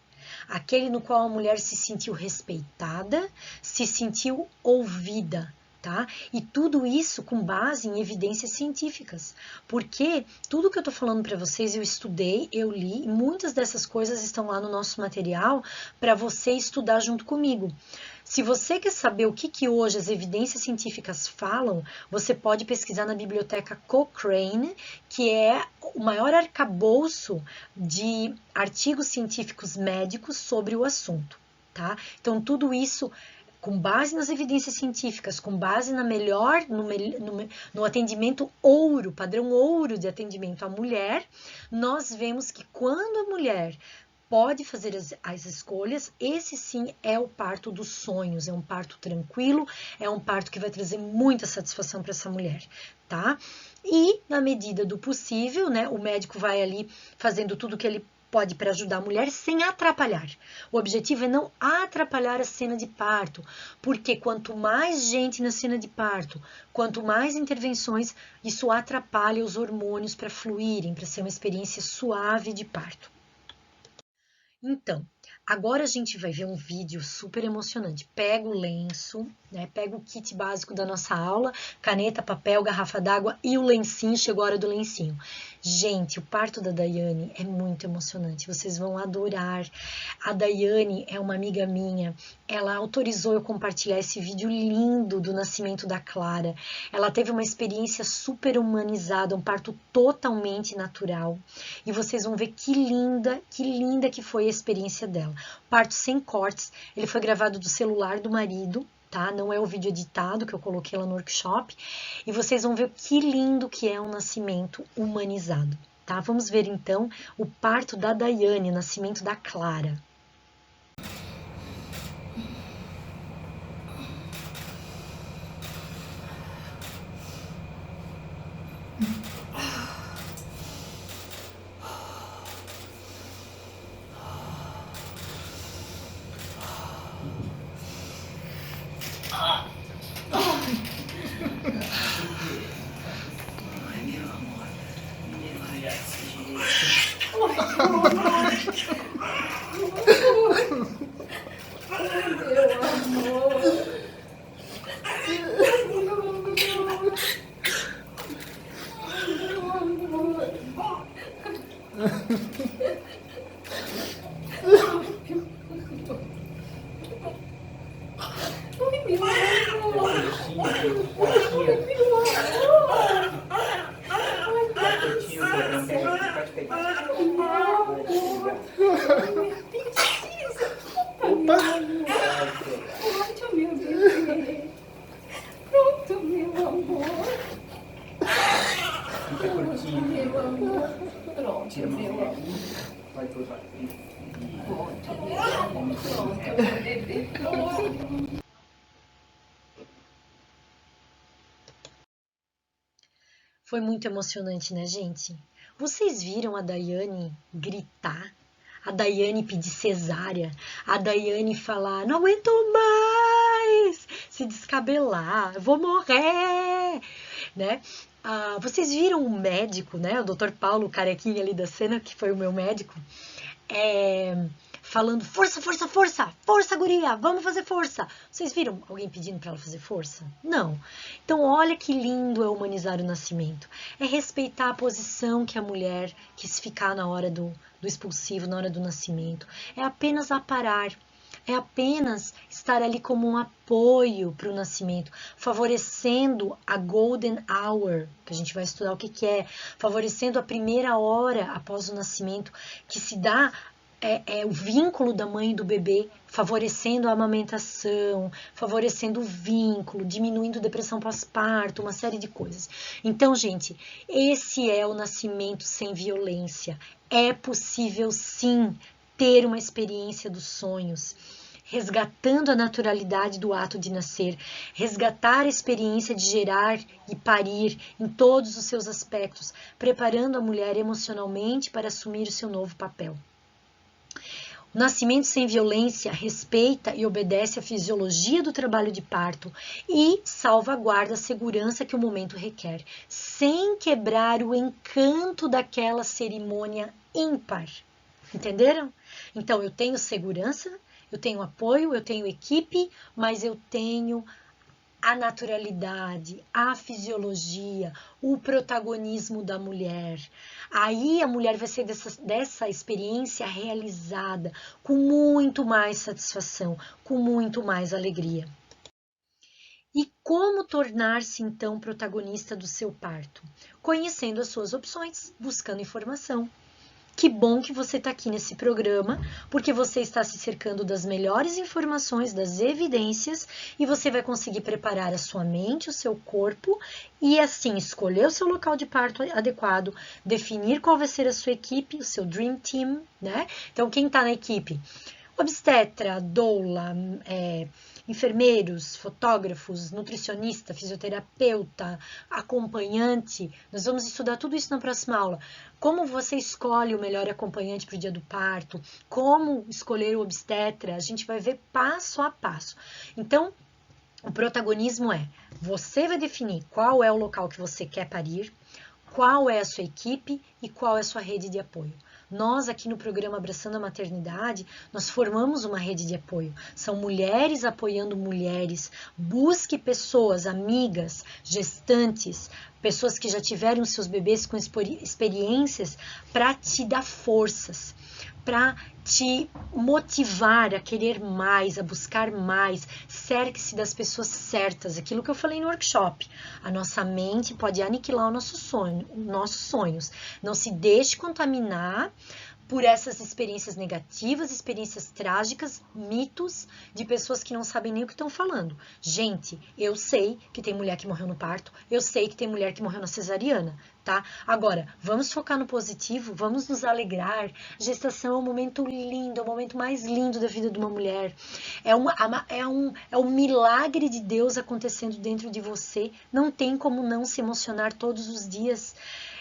Aquele no qual a mulher se sentiu respeitada, se sentiu ouvida, Tá? E tudo isso com base em evidências científicas, porque tudo que eu tô falando para vocês eu estudei, eu li, e muitas dessas coisas estão lá no nosso material para você estudar junto comigo. Se você quer saber o que hoje as evidências científicas falam, você pode pesquisar na biblioteca Cochrane, que é o maior arcabouço de artigos científicos médicos sobre o assunto, tá? Então tudo isso com base nas evidências científicas, com base no atendimento ouro, padrão ouro de atendimento à mulher, nós vemos que quando a mulher pode fazer as escolhas, esse sim é o parto dos sonhos, é um parto tranquilo, é um parto que vai trazer muita satisfação para essa mulher, tá? E, na medida do possível, né, o médico vai ali fazendo tudo que ele pode para ajudar a mulher sem atrapalhar. O objetivo é não atrapalhar a cena de parto, porque quanto mais gente na cena de parto, quanto mais intervenções, isso atrapalha os hormônios para fluírem, para ser uma experiência suave de parto. Então, agora a gente vai ver um vídeo super emocionante. Pega o lenço, né? Pega o kit básico da nossa aula, caneta, papel, garrafa d'água e o lencinho. Chegou a hora do lencinho. Gente, o parto da Daiane é muito emocionante. Vocês vão adorar. A Daiane é uma amiga minha. Ela autorizou eu compartilhar esse vídeo lindo do nascimento da Clara. Ela teve uma experiência super humanizada, um parto totalmente natural. E vocês vão ver que linda que foi a experiência dela. Parto sem cortes. Ele foi gravado do celular do marido, tá? Não é o vídeo editado que eu coloquei lá no workshop. E vocês vão ver que lindo que é um nascimento humanizado, tá? Vamos ver então o parto da Daiane, o nascimento da Clara. Foi muito emocionante, né, gente? Vocês viram a Daiane gritar? A Daiane pedir cesárea? A Daiane falar, não aguento mais! Se descabelar, eu vou morrer! Né? Vocês viram o médico, né? O Dr. Paulo, o carequinha ali da cena, que foi o meu médico, falando, força, força, força, força, guria, vamos fazer força. Vocês viram alguém pedindo para ela fazer força? Não. Então, olha que lindo é humanizar o nascimento. É respeitar a posição que a mulher quis ficar na hora do expulsivo, na hora do nascimento. É apenas aparar. É apenas estar ali como um apoio para o nascimento, favorecendo a golden hour, que a gente vai estudar o que é, favorecendo a primeira hora após o nascimento, que se dá o vínculo da mãe e do bebê, favorecendo a amamentação, favorecendo o vínculo, diminuindo depressão pós-parto, uma série de coisas. Então, gente, esse é o nascimento sem violência. É possível, sim, ter uma experiência dos sonhos, resgatando a naturalidade do ato de nascer, resgatar a experiência de gerar e parir em todos os seus aspectos, preparando a mulher emocionalmente para assumir o seu novo papel. O nascimento sem violência respeita e obedece à fisiologia do trabalho de parto e salvaguarda a segurança que o momento requer, sem quebrar o encanto daquela cerimônia ímpar. Entenderam? Então, eu tenho segurança, eu tenho apoio, eu tenho equipe, mas eu tenho a naturalidade, a fisiologia, o protagonismo da mulher. Aí a mulher vai ser dessa experiência realizada com muito mais satisfação, com muito mais alegria. E como tornar-se então protagonista do seu parto? Conhecendo as suas opções, buscando informação. Que bom que você está aqui nesse programa, porque você está se cercando das melhores informações, das evidências, e você vai conseguir preparar a sua mente, o seu corpo, e assim escolher o seu local de parto adequado, definir qual vai ser a sua equipe, o seu Dream Team, né? Então, quem está na equipe? Obstetra, doula, enfermeiros, fotógrafos, nutricionista, fisioterapeuta, acompanhante. Nós vamos estudar tudo isso na próxima aula. Como você escolhe o melhor acompanhante para o dia do parto, como escolher o obstetra, a gente vai ver passo a passo. Então, o protagonismo é, você vai definir qual é o local que você quer parir, qual é a sua equipe e qual é a sua rede de apoio. Nós aqui no programa Abraçando a Maternidade, nós formamos uma rede de apoio. São mulheres apoiando mulheres. Busque pessoas, amigas, gestantes, pessoas que já tiveram seus bebês com experiências para te dar forças, para te motivar a querer mais, a buscar mais. Cerque-se das pessoas certas, aquilo que eu falei no workshop. A nossa mente pode aniquilar o nosso sonho, nossos sonhos. Não se deixe contaminar por essas experiências negativas, experiências trágicas, mitos de pessoas que não sabem nem o que estão falando. Gente, eu sei que tem mulher que morreu no parto, eu sei que tem mulher que morreu na cesariana, tá? Agora, vamos focar no positivo, vamos nos alegrar. Gestação é um momento lindo, é o momento mais lindo da vida de uma mulher. É um milagre de Deus acontecendo dentro de você. Não tem como não se emocionar todos os dias.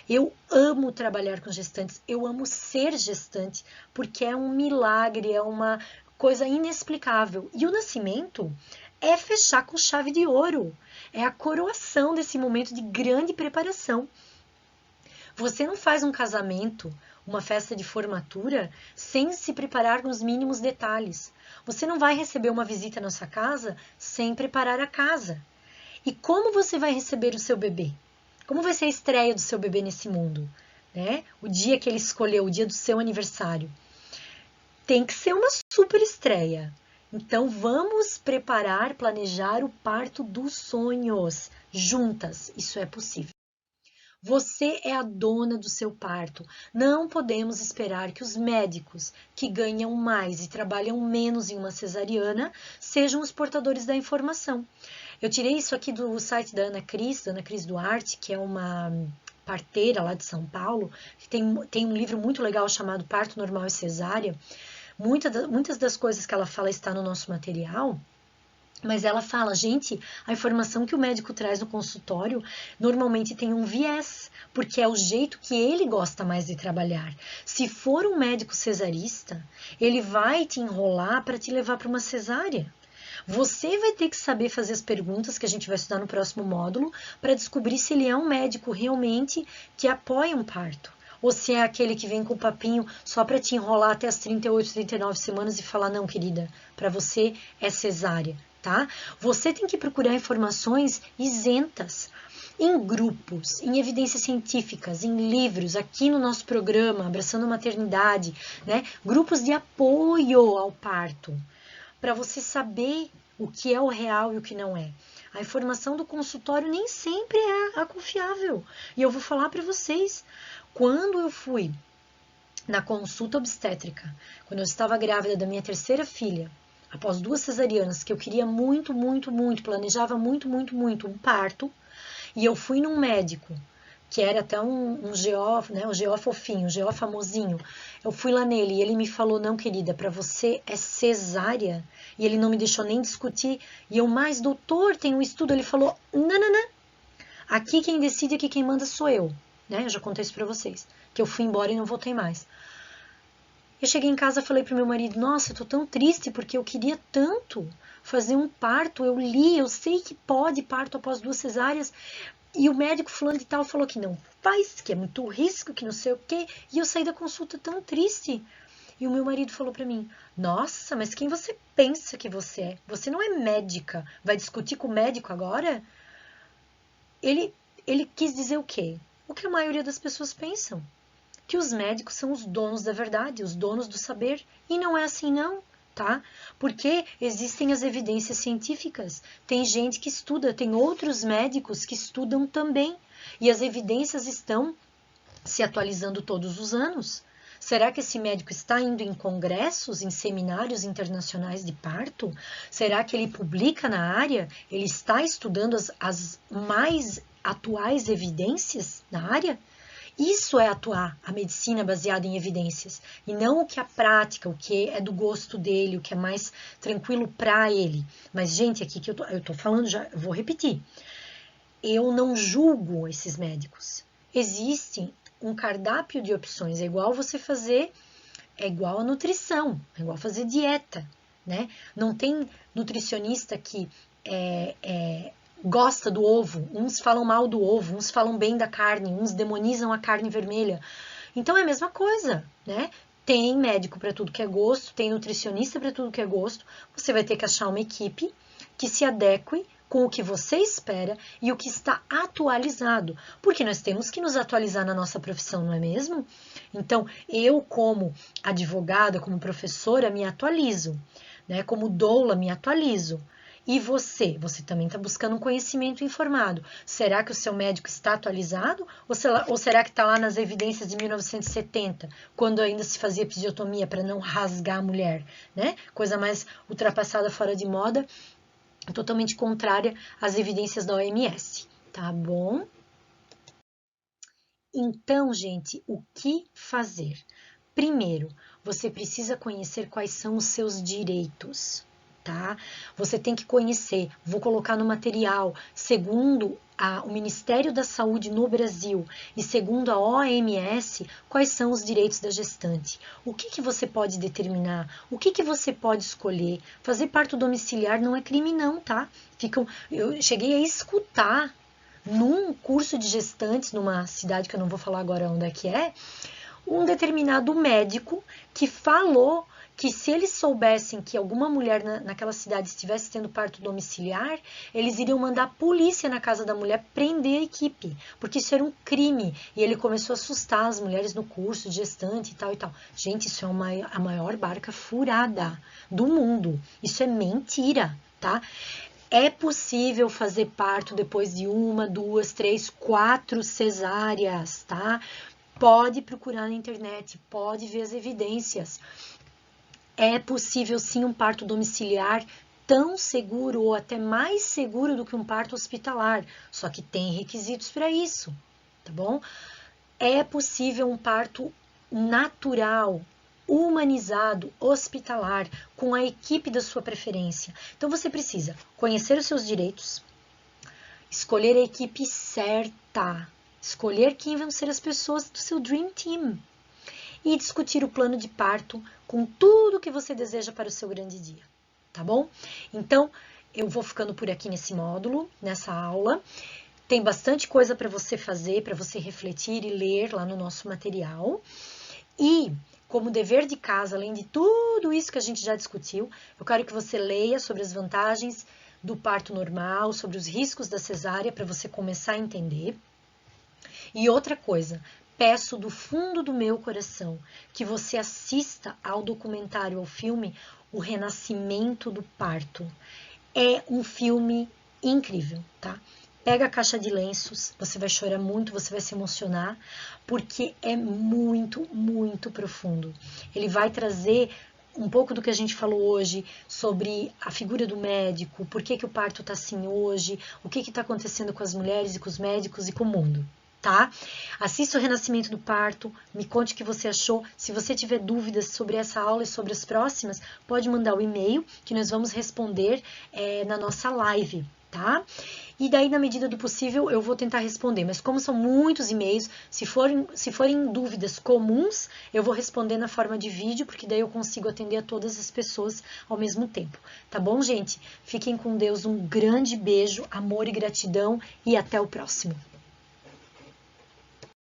Eu amo trabalhar com gestantes, eu amo ser gestante, porque é um milagre, é uma coisa inexplicável. E o nascimento é fechar com chave de ouro, é a coroação desse momento de grande preparação. Você não faz um casamento, uma festa de formatura, sem se preparar nos mínimos detalhes. Você não vai receber uma visita na sua casa sem preparar a casa. E como você vai receber o seu bebê? Como vai ser a estreia do seu bebê nesse mundo? Né? O dia que ele escolheu, o dia do seu aniversário. Tem que ser uma super estreia. Então, vamos preparar, planejar o parto dos sonhos. Juntas, isso é possível. Você é a dona do seu parto. Não podemos esperar que os médicos que ganham mais e trabalham menos em uma cesariana sejam os portadores da informação. Eu tirei isso aqui do site da Ana Cris Duarte, que é uma parteira lá de São Paulo, que tem um livro muito legal chamado Parto Normal e Cesárea. Muitas das coisas que ela fala está no nosso material, mas ela fala, gente, a informação que o médico traz no consultório normalmente tem um viés, porque é o jeito que ele gosta mais de trabalhar. Se for um médico cesarista, ele vai te enrolar para te levar para uma cesárea. Você vai ter que saber fazer as perguntas que a gente vai estudar no próximo módulo para descobrir se ele é um médico realmente que apoia um parto. Ou se é aquele que vem com o papinho só para te enrolar até as 38, 39 semanas e falar, não, querida, para você é cesárea, tá? Você tem que procurar informações isentas, em grupos, em evidências científicas, em livros, aqui no nosso programa, Abraçando a Maternidade, né? Grupos de apoio ao parto, para você saber o que é o real e o que não é. A informação do consultório nem sempre é a confiável. E eu vou falar para vocês, quando eu fui na consulta obstétrica, quando eu estava grávida da minha terceira filha, após 2 cesarianas, que eu queria muito, planejava muito um parto, e eu fui num médico, que era até um GO, né, um GO fofinho, um GO famosinho. Eu fui lá nele e ele me falou, não, querida, para você é cesárea. E ele não me deixou nem discutir. E eu, mas doutor, tem um estudo. Ele falou, não. Aqui quem decide, aqui quem manda sou eu. Né? Eu já contei isso para vocês. Que eu fui embora e não voltei mais. Eu cheguei em casa e falei pro meu marido, nossa, eu tô tão triste porque eu queria tanto fazer um parto. Eu li, eu sei que pode parto após 2 cesáreas. E o médico fulano de tal falou que não faz, que é muito risco, que não sei o quê. E eu saí da consulta tão triste. E o meu marido falou para mim, nossa, mas quem você pensa que você é? Você não é médica, vai discutir com o médico agora? Ele quis dizer o quê? O que a maioria das pessoas pensam. Que os médicos são os donos da verdade, os donos do saber. E não é assim não, tá? Porque existem as evidências científicas. Tem gente que estuda, tem outros médicos que estudam também. E as evidências estão se atualizando todos os anos. Será que esse médico está indo em congressos, em seminários internacionais de parto? Será que ele publica na área? Ele está estudando as mais atuais evidências na área? Isso é atuar a medicina baseada em evidências, e não o que a prática, o que é do gosto dele, o que é mais tranquilo para ele. Mas, gente, aqui que eu tô falando, já eu vou repetir. Eu não julgo esses médicos. Existe um cardápio de opções, é igual a nutrição, é igual fazer dieta, né? Não tem nutricionista que gosta do ovo, uns falam mal do ovo, uns falam bem da carne, uns demonizam a carne vermelha. Então é a mesma coisa, né? Tem médico para tudo que é gosto, tem nutricionista para tudo que é gosto. Você vai ter que achar uma equipe que se adeque com o que você espera e o que está atualizado, porque nós temos que nos atualizar na nossa profissão, não é mesmo? Então, eu como advogada, como professora, me atualizo, né? Como doula, me atualizo. E você também está buscando um conhecimento informado. Será que o seu médico está atualizado? Ou será que está lá nas evidências de 1970, quando ainda se fazia episiotomia para não rasgar a mulher, né? Coisa mais ultrapassada, fora de moda, totalmente contrária às evidências da OMS, tá bom? Então, gente, o que fazer? Primeiro, você precisa conhecer quais são os seus direitos, tá? Você tem que conhecer, vou colocar no material, segundo o Ministério da Saúde no Brasil e segundo a OMS, quais são os direitos da gestante. O que você pode determinar? O que você pode escolher? Fazer parto domiciliar não é crime não, tá? Eu cheguei a escutar num curso de gestantes, numa cidade que eu não vou falar agora onde é que é, um determinado médico que falou que se eles soubessem que alguma mulher naquela cidade estivesse tendo parto domiciliar, eles iriam mandar a polícia na casa da mulher prender a equipe, porque isso era um crime. E ele começou a assustar as mulheres no curso de gestante e tal e tal. Gente, isso é a maior barca furada do mundo. Isso é mentira, tá? É possível fazer parto depois de 1, 2, 3, 4 cesáreas, tá? Pode procurar na internet, pode ver as evidências. É possível sim um parto domiciliar tão seguro ou até mais seguro do que um parto hospitalar, só que tem requisitos para isso, tá bom? É possível um parto natural, humanizado, hospitalar, com a equipe da sua preferência. Então você precisa conhecer os seus direitos, escolher a equipe certa, escolher quem vão ser as pessoas do seu Dream Team e discutir o plano de parto com tudo que você deseja para o seu grande dia, tá bom? Então, eu vou ficando por aqui nesse módulo, nessa aula. Tem bastante coisa para você fazer, para você refletir e ler lá no nosso material. E, como dever de casa, além de tudo isso que a gente já discutiu, eu quero que você leia sobre as vantagens do parto normal, sobre os riscos da cesárea, para você começar a entender. E outra coisa, peço do fundo do meu coração que você assista ao documentário, ao filme O Renascimento do Parto. É um filme incrível, tá? Pega a caixa de lenços, você vai chorar muito, você vai se emocionar, porque é muito, muito profundo. Ele vai trazer um pouco do que a gente falou hoje sobre a figura do médico, por que o parto está assim hoje, o que está acontecendo com as mulheres e com os médicos e com o mundo. Tá? Assista o Renascimento do Parto, me conte o que você achou. Se você tiver dúvidas sobre essa aula e sobre as próximas, pode mandar o e-mail que nós vamos responder na nossa live, tá? E daí, na medida do possível, eu vou tentar responder. Mas como são muitos e-mails, se forem dúvidas comuns, eu vou responder na forma de vídeo, porque daí eu consigo atender a todas as pessoas ao mesmo tempo. Tá bom, gente? Fiquem com Deus, um grande beijo, amor e gratidão e até o próximo.